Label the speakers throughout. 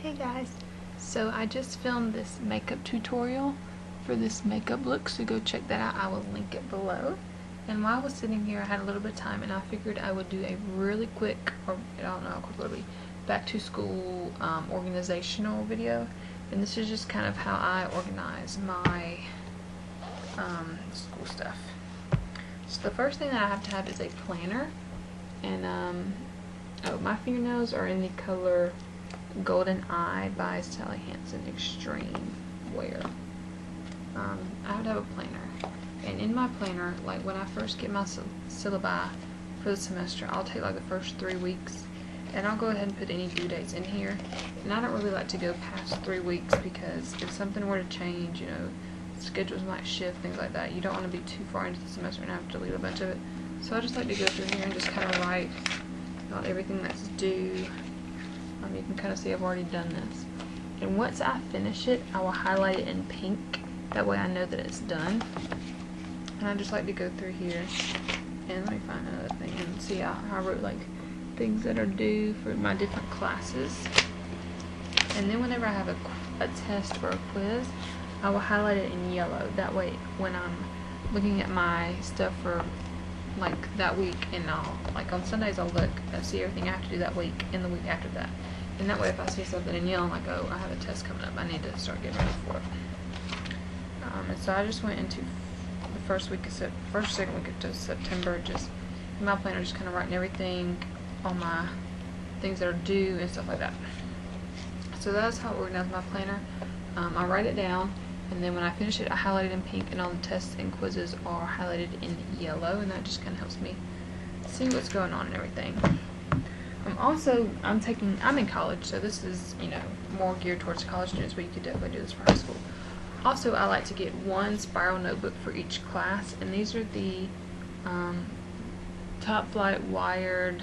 Speaker 1: Hey guys, so I just filmed this makeup tutorial for this makeup look, so go check that out. I will link it below. And while I was sitting here, I had a little bit of time, and I figured I would do a really quick, or I don't know how quick it'll be, back to school organizational video. And this is just kind of how I organize my school stuff. So the first thing that I have to have is a planner, and oh, my fingernails are in the color Golden Eye by Sally Hansen Extreme Wear. I have to have a planner, and in my planner, like when I first get my syllabi for the semester, I'll take like the first 3 weeks, and I'll go ahead and put any due dates in here. And I don't really like to go past 3 weeks, because if something were to change, you know, schedules might shift, things like that, you don't want to be too far into the semester and have to delete a bunch of it. So I just like to go through here and just kind of write about everything that's due. You can kind of see I've already done this. And once I finish it, I will highlight it in pink. That way I know that it's done. And I just like to go through here and let me find another thing and see how I wrote like things that are due for my different classes. And then whenever I have a test or a quiz, I will highlight it in yellow. That way when I'm looking at my stuff for like that week, and I'll, like on Sundays, I'll look and see everything I have to do that week and the week after that. And that way if I see something in yellow, I'm like, oh, I have a test coming up, I need to start getting ready for it. And so I just went into the first second week of September, just in my planner, just kind of writing everything, all my things that are due and stuff like that. So that's how I organize my planner. I write it down, and then when I finish it, I highlight it in pink, and all the tests and quizzes are highlighted in yellow, and that just kind of helps me see what's going on and everything. I'm in college, so this is, you know, more geared towards college students, but you could definitely do this for high school. Also, I like to get one spiral notebook for each class, and these are the Top Flight Wired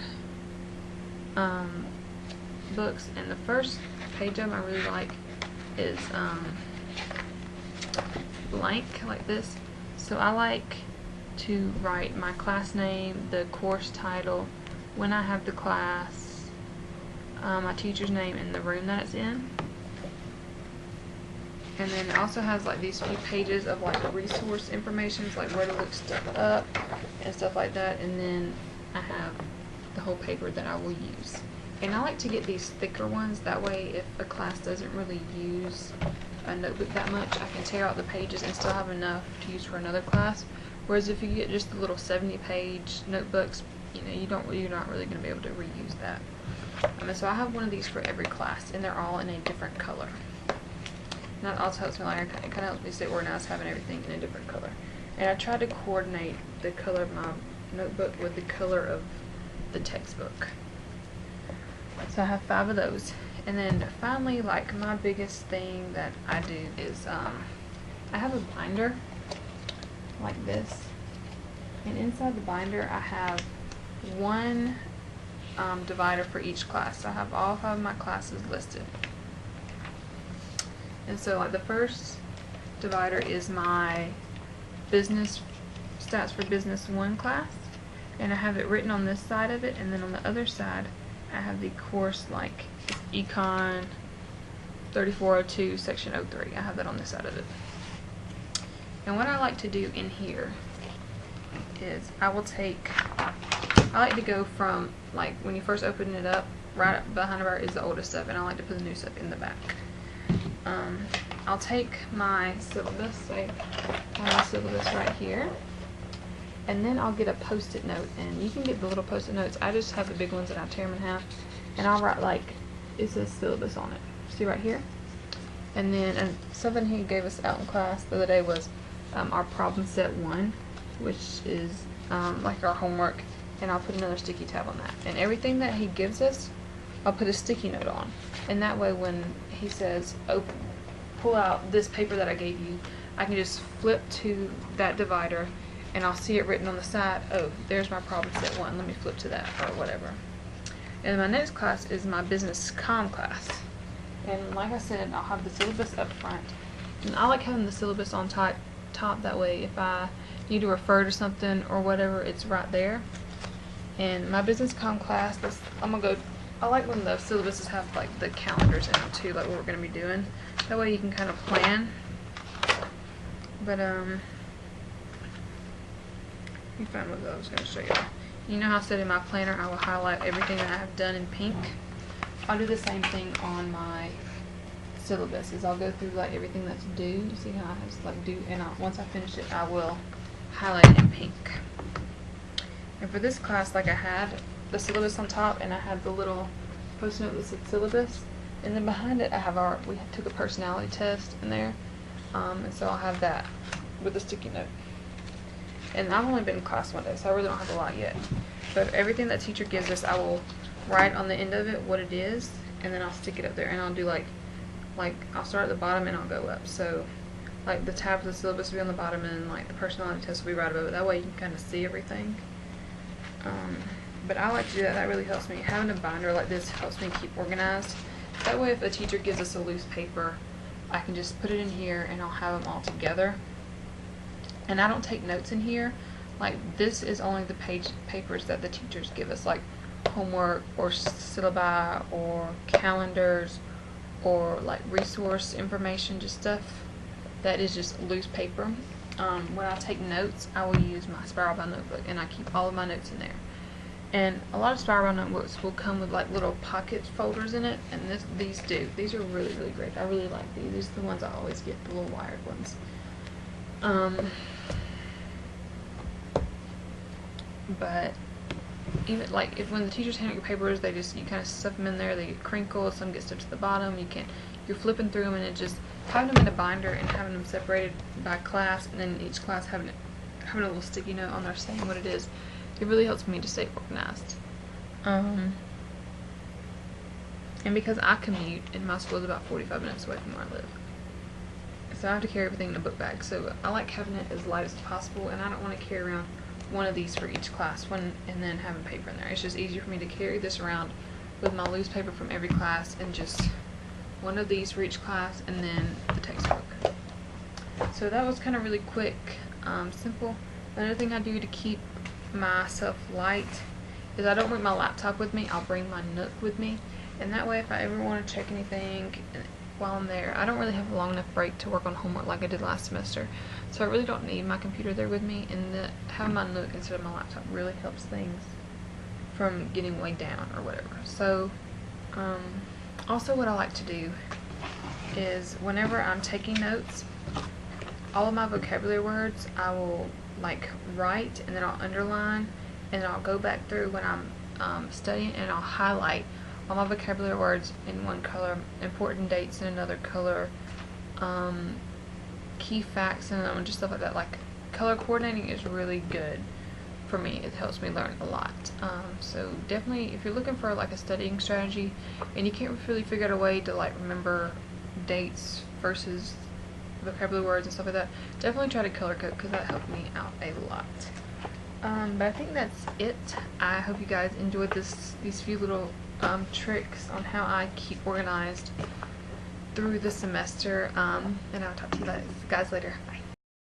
Speaker 1: books, and the first page of them I really like is blank, like this. So I like to write my class name, the course title, when I have the class, my teacher's name, and the room that it's in. And then it also has like these few pages of like resource information, like where to look stuff up and stuff like that. And then I have the whole paper that I will use. And I like to get these thicker ones, that way if a class doesn't really use a notebook that much, I can tear out the pages and still have enough to use for another class. Whereas if you get just the little 70-page notebooks, you know, you're not really going to be able to reuse that. So I have one of these for every class, and they're all in a different color. And that also helps me, like, it kind of helps me stay organized, having everything in a different color. And I try to coordinate the color of my notebook with the color of the textbook. So I have 5 of those. And then finally, like, my biggest thing that I do is I have a binder like this, and inside the binder I have one divider for each class. So I have all 5 of my classes listed. And so like the first divider is my business stats for business 1 class, and I have it written on this side of it, and then on the other side I have the course, like Econ 3402 section 03. I have that on this side of it. And what I like to do in here is I like to go from, like, when you first open it up, right behind it is the oldest stuff, and I like to put the new stuff in the back. I'll take my syllabus, right here, and then I'll get a post-it note, and you can get the little post-it notes. I just have the big ones that I tear them in half, and I'll write, like, it says syllabus on it. See right here? And then something he gave us out in class the other day was our problem set 1, which is like our homework, and I'll put another sticky tab on that. And everything that he gives us, I'll put a sticky note on. And that way when he says, oh, pull out this paper that I gave you, I can just flip to that divider, and I'll see it written on the side. Oh, there's my problem set 1. Let me flip to that, or whatever. And my next class is my business comm class. And like I said, I'll have the syllabus up front. And I like having the syllabus on top, that way if I need to refer to something or whatever, it's right there. And my business comm class, I'm going to go I like when the syllabuses have like the calendars in them too, like what we're going to be doing. That way you can kind of plan. But let me find what I was going to show you. You know how I said in my planner I will highlight everything that I have done in pink? I'll do the same thing on my syllabuses. I'll go through like everything that's due. You see how I have like due, and once I finish it I will highlight it in pink. And for this class, like I had the syllabus on top and I had the little post note that said syllabus, and then behind it I have we took a personality test in there, and so I'll have that with a sticky note. And I've only been in class one day, so I really don't have a lot yet. But everything that teacher gives us, I will write on the end of it what it is, and then I'll stick it up there, and I'll do like I'll start at the bottom and I'll go up. So like the tab of the syllabus will be on the bottom, and like the personality test will be right above it. That way you can kind of see everything. But I like to do that. That really helps me. Having a binder like this helps me keep organized. That way if a teacher gives us a loose paper, I can just put it in here and I'll have them all together. And I don't take notes in here. Like this is only the papers that the teachers give us, like homework or syllabi or calendars or like resource information, just stuff that is just loose paper. When I take notes, I will use my spiral bound notebook, and I keep all of my notes in there. And a lot of spiral bound notebooks will come with like little pocket folders in it, and these do. These are really, really great. I really like these. These are the ones I always get, the little wired ones. But even like when the teachers hand out your papers, you kind of stuff them in there. They get crinkled. Some get stuff to the bottom. You're flipping through them, and it just having them in a binder and having them separated by class, and then each class having a little sticky note on there saying what it is. It really helps me to stay organized. And because I commute, and my school is about 45 minutes away from where I live, so I have to carry everything in a book bag. So I like having it as light as possible, and I don't want to carry around one of these for each class and then having paper in there. It's just easier for me to carry this around with my loose paper from every class, and just one of these for each class, and then the textbook. So that was kind of really quick, simple. Another thing I do to keep myself light is I don't bring my laptop with me. I'll bring my Nook with me, and that way if I ever want to check anything while I'm there, I don't really have a long enough break to work on homework like I did last semester, so I really don't need my computer there with me, and having my Nook instead of my laptop really helps things from getting way down or whatever. So also what I like to do is whenever I'm taking notes, all of my vocabulary words I will like write, and then I'll underline, and then I'll go back through when I'm studying, and I'll highlight all my vocabulary words in one color, important dates in another color, key facts in another one, just stuff like that. Like color coordinating is really good for me. It helps me learn a lot. So definitely if you're looking for like a studying strategy and you can't really figure out a way to like remember dates versus vocabulary words and stuff like that, definitely try to color code, because that helped me out a lot. But I think that's it. I hope you guys enjoyed these few little tricks on how I keep organized through the semester, and I'll talk to you guys later. Bye.